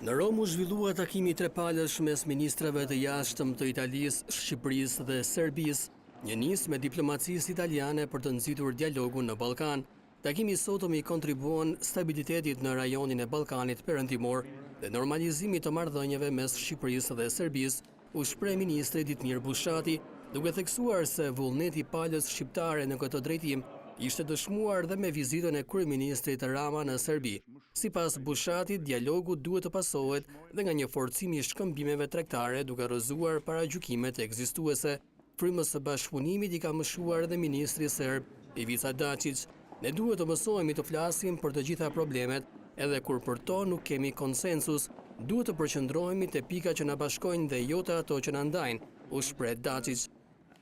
Në Rom u zhvillua takimi trepalësh mes ministrave të jashtëm të Italisë, Shqipërisë dhe Serbisë, një nismë me diplomacisë italiane për të nxitur dialogun në Ballkan. Takimi i sotëm i kontribuon stabilitetit në rajonin e Ballkanit Perëndimor dhe normalizimit të marrëdhënieve mes Shqipërisë dhe Serbisë, u shpreh ministri Ditmir Bushati, duke theksuar se vullneti i palës shqiptare në këtë drejtim ishte dëshmuar dhe me vizitën e kryeministrit Rama në Serbi. Sipas Bushatit, dialogu duhet të pasohet dhe nga një forcim i shkëmbimeve tregtare duke rrëzuar paragjykimet ekzistuese. Frymës së bashkëpunimit i ka mëshuar edhe ministri serb Ivica Dačić. Ne duhet të mësohemi të flasim për të gjitha problemet, edhe kur për to nuk kemi konsensus. Duhet të përqendrohemi te pikat që na bashkojnë dhe jo te ato që na ndajnë, u shpreh Dačić.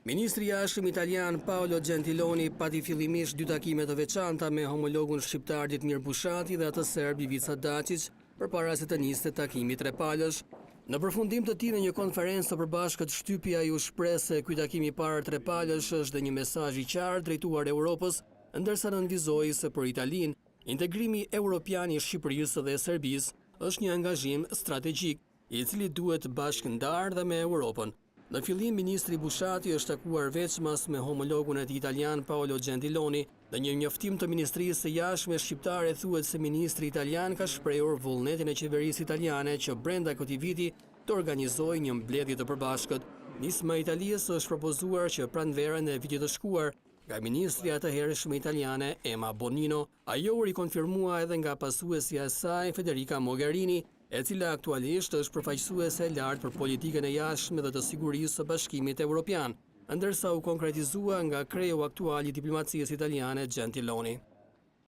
Ministri i jashtëm italian Paolo Gentiloni pati fillimisht dy takime të veçanta me homologun shqiptar Ditmir Bushati dhe atë serb Ivica Dačić përpara se të niste takimi trepalësh. Në përfundim të tij në një konferencë të përbashkët shtypi ai u shpreh se ky takim i parë trepalësh është dhe një mesazh i qartë drejtuar Europës, ndërsa nënvizoi se për Italinë integrimi europian i Shqipërisë dhe Serbisë është një angazhim strategjik, i cili duhet bashkëndar dhe me Europën. Në fillim, ministri Bushati është takuar veçmas me homologun e tij italian Paolo Gentiloni. Në një njoftim të Ministrisë së Jashtme shqiptare thuhet se ministri italian ka shprehur vullnetin e qeverisë italiane që brenda këtij viti të organizojë një mbledhje të përbashkët. Nisma e Italisë është propozuar që pranverën e vitit të shkuar nga ministri atëhershme italiane Emma Bonino. Ajo u rikonfirmua edhe nga pasuesja e saj Federica Mogherini, e cila aktualisht është përfaqësuese e lartë për politikën e jashtme dhe të sigurisë së Bashkimit Evropian, ndërsa u konkretizua nga kreu aktual i diplomacisë italiane Gentiloni.